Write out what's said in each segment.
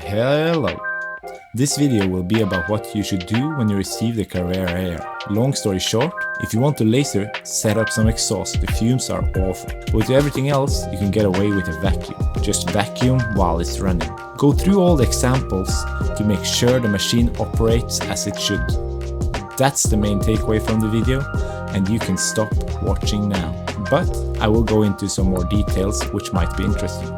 Hello! This video will be about what you should do when you receive the Carvera air. Long story short, if you want to laser, set up some exhaust, the fumes are awful. But with everything else, you can get away with a vacuum. Just vacuum while it's running. Go through all the examples to make sure the machine operates as it should. That's the main takeaway from the video, and you can stop watching now. But I will go into some more details which might be interesting.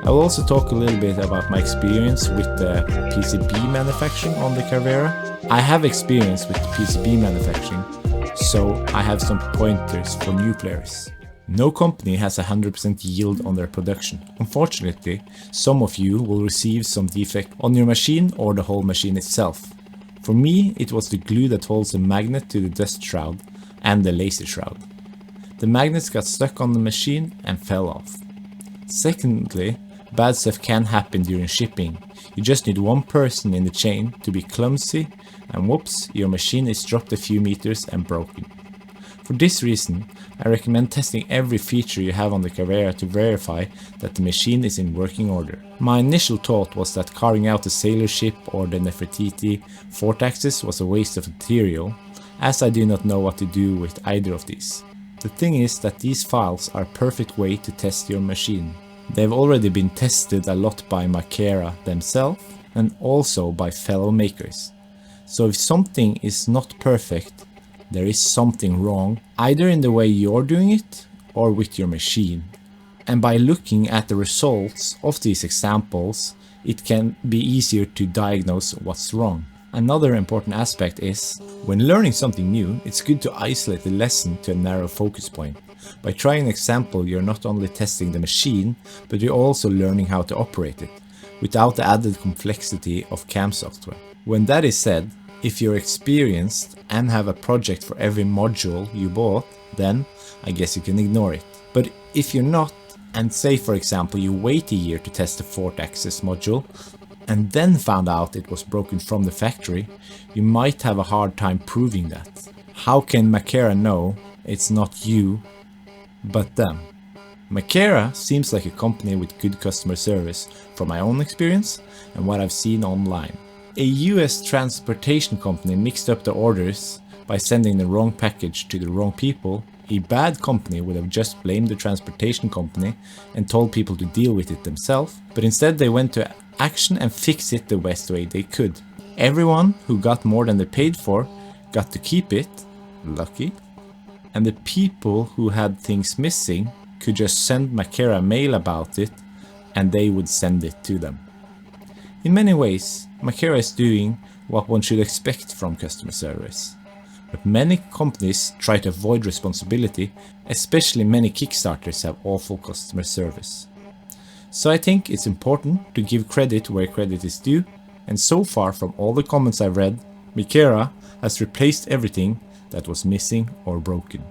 I will also talk a little bit about my experience with the PCB manufacturing on the Carvera. I have experience with PCB manufacturing, so I have some pointers for new players. No company has 100% yield on their production. Unfortunately, some of you will receive some defect on your machine or the whole machine itself. For me, it was the glue that holds the magnet to the dust shroud and the laser shroud. The magnets got stuck on the machine and fell off. Secondly, bad stuff can happen during shipping. You just need one person in the chain to be clumsy and whoops, your machine is dropped a few meters and broken. For this reason, I recommend testing every feature you have on the Carvera to verify that the machine is in working order. My initial thought was that carving out the sailor ship or the Nefertiti 4-axis was a waste of material, as I do not know what to do with either of these. The thing is that these files are a perfect way to test your machine. They've already been tested a lot by Makera themselves and also by fellow makers. So if something is not perfect, there is something wrong either in the way you're doing it or with your machine. And by looking at the results of these examples, it can be easier to diagnose what's wrong. Another important aspect is, when learning something new, it's good to isolate the lesson to a narrow focus point. By trying an example, you're not only testing the machine, but you're also learning how to operate it, without the added complexity of CAM software. When that is said, if you're experienced and have a project for every module you bought, then I guess you can ignore it. But if you're not, and say for example you wait a year to test the 4th-axis module, and then found out it was broken from the factory, you might have a hard time proving that. How can Makera know it's not you, but them? Makera seems like a company with good customer service from my own experience and what I've seen online. A US transportation company mixed up the orders by sending the wrong package to the wrong people. A bad company would have just blamed the transportation company and told people to deal with it themselves, but instead they went to action and fixed it the best way they could. Everyone who got more than they paid for got to keep it, lucky, and the people who had things missing could just send Makera a mail about it and they would send it to them. In many ways, Makera is doing what one should expect from customer service. But many companies try to avoid responsibility, especially many Kickstarters have awful customer service. So I think it's important to give credit where credit is due, and so far from all the comments I've read, Makera has replaced everything that was missing or broken.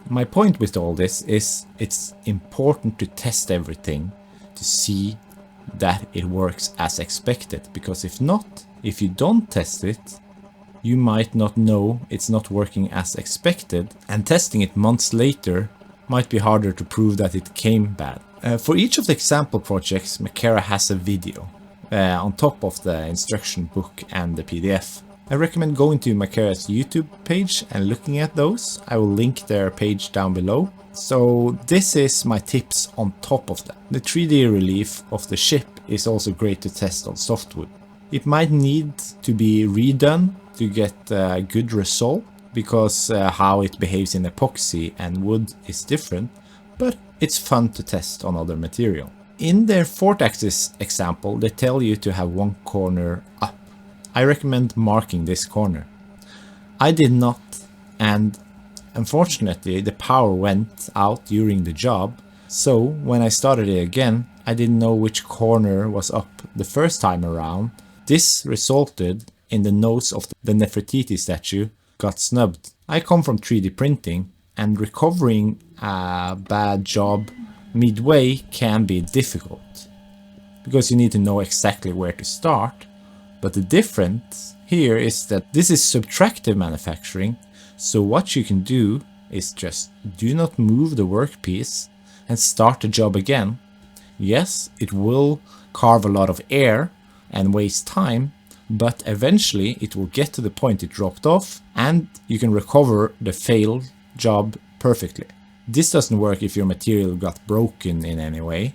My point with all this is it's important to test everything to see that it works as expected, because if not, if you don't test it, you might not know it's not working as expected, and testing it months later might be harder to prove that it came bad. For each of the example projects, Makera has a video on top of the instruction book and the PDF. I recommend going to Makera's YouTube page and looking at those. I will link their page down below. So this is my tips on top of that. The 3D relief of the ship is also great to test on softwood. It might need to be redone to get a good result, because how it behaves in epoxy and wood is different, but it's fun to test on other material. In their 4th-axis example, they tell you to have one corner up. I recommend marking this corner. I did not, and unfortunately the power went out during the job, so when I started it again, I didn't know which corner was up the first time around. This resulted in the nose of the Nefertiti statue got snubbed. I come from 3D printing, and recovering a bad job midway can be difficult, because you need to know exactly where to start. But the difference here is that this is subtractive manufacturing, so what you can do is just do not move the workpiece and start the job again. Yes, it will carve a lot of air, and waste time, but eventually it will get to the point it dropped off and you can recover the failed job perfectly. This doesn't work if your material got broken in any way,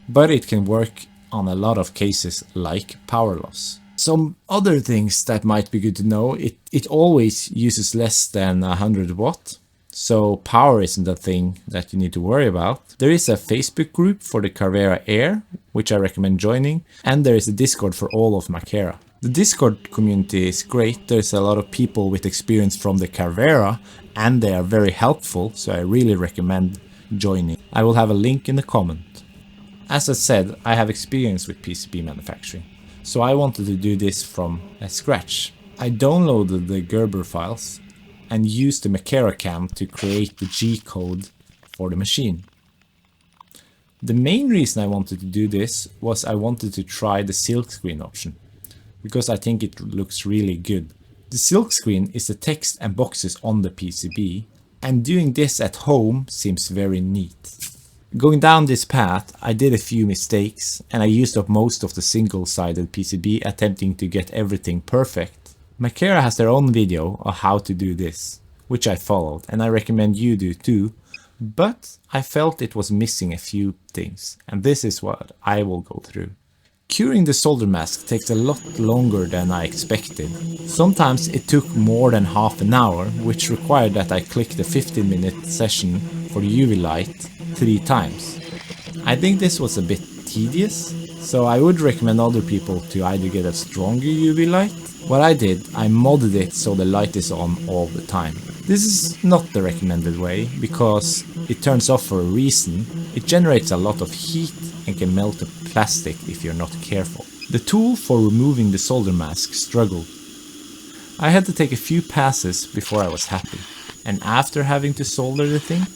but it can work on a lot of cases like power loss. Some other things that might be good to know, it always uses less than 100 watt, so power isn't a thing that you need to worry about. There is a Facebook group for the Carvera Air, which I recommend joining, and there is a Discord for all of Makera. The Discord community is great, there's a lot of people with experience from the Carvera, and they are very helpful, so I really recommend joining. I will have a link in the comment. As I said, I have experience with PCB manufacturing, so I wanted to do this from scratch. I downloaded the Gerber files and used the Makera cam to create the G-code for the machine. The main reason I wanted to do this was I wanted to try the silkscreen option, because I think it looks really good. The silkscreen is the text and boxes on the PCB, and doing this at home seems very neat. Going down this path, I did a few mistakes, and I used up most of the single-sided PCB attempting to get everything perfect. Makera has their own video on how to do this, which I followed, and I recommend you do too, but I felt it was missing a few things, and this is what I will go through. Curing the solder mask takes a lot longer than I expected. Sometimes it took more than half an hour, which required that I click the 15-minute session for UV light 3 times. I think this was a bit tedious, so I would recommend other people to either get a stronger UV light. What I did, I modded it so the light is on all the time. This is not the recommended way, because it turns off for a reason. It generates a lot of heat and can melt the plastic if you're not careful. The tool for removing the solder mask struggled. I had to take a few passes before I was happy, and after having to solder the thing,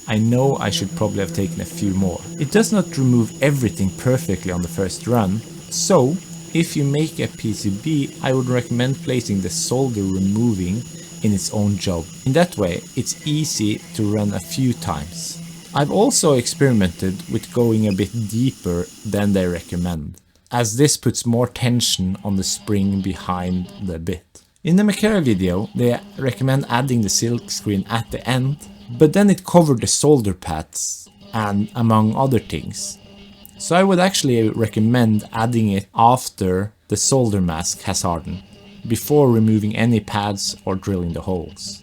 I know I should probably have taken a few more. It does not remove everything perfectly on the first run, so if you make a PCB, I would recommend placing the solder removing in its own job. In that way, it's easy to run a few times. I've also experimented with going a bit deeper than they recommend, as this puts more tension on the spring behind the bit. In the Makera video, they recommend adding the silkscreen at the end, but then it covered the solder pads and among other things. So I would actually recommend adding it after the solder mask has hardened, before removing any pads or drilling the holes.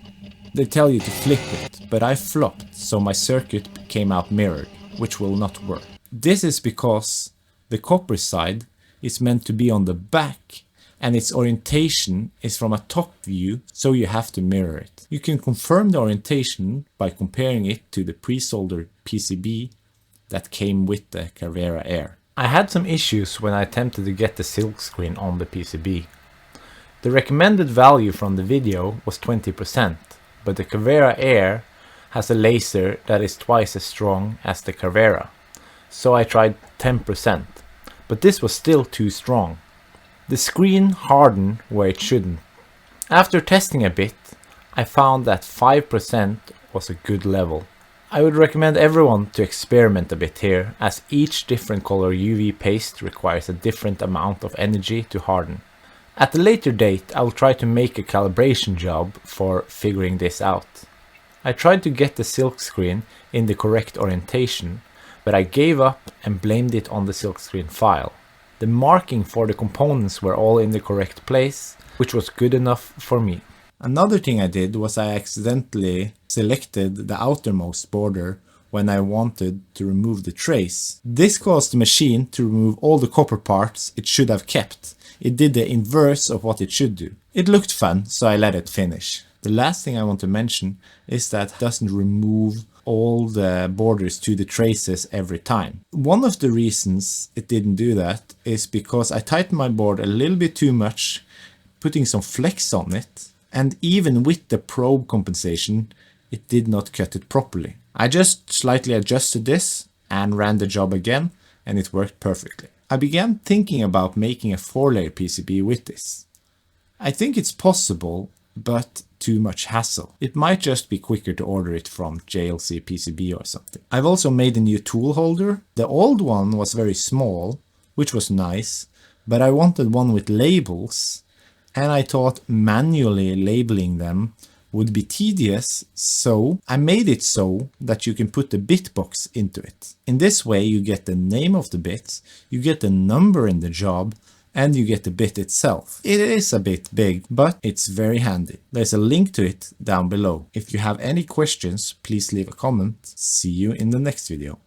They tell you to flip it, but I flopped, so my circuit came out mirrored, which will not work. This is because the copper side is meant to be on the back, and its orientation is from a top view, so you have to mirror it. You can confirm the orientation by comparing it to the pre-soldered PCB that came with the Carvera Air. I had some issues when I attempted to get the silkscreen on the PCB. The recommended value from the video was 20%, but the Carvera Air has a laser that is twice as strong as the Carvera, so I tried 10%, but this was still too strong. The screen hardened where it shouldn't. After testing a bit, I found that 5% was a good level. I would recommend everyone to experiment a bit here, as each different color UV paste requires a different amount of energy to harden. At a later date, I will try to make a calibration job for figuring this out. I tried to get the silkscreen in the correct orientation, but I gave up and blamed it on the silkscreen file. The marking for the components were all in the correct place, which was good enough for me. Another thing I did was I accidentally selected the outermost border when I wanted to remove the trace. This caused the machine to remove all the copper parts it should have kept. It did the inverse of what it should do. It looked fun, so I let it finish. The last thing I want to mention is that it doesn't remove all the borders to the traces every time. One of the reasons it didn't do that is because I tightened my board a little bit too much, putting some flex on it, and even with the probe compensation, it did not cut it properly. I just slightly adjusted this and ran the job again, and it worked perfectly. I began thinking about making a 4-layer PCB with this. I think it's possible, but too much hassle. It might just be quicker to order it from JLC PCB or something. I've also made a new tool holder. The old one was very small, which was nice, but I wanted one with labels, and I thought manually labeling them would be tedious, so I made it so that you can put the bit box into it. In this way you get the name of the bit, you get the number in the job, and you get the bit itself. It is a bit big, but it's very handy. There's a link to it down below. If you have any questions, please leave a comment. See you in the next video.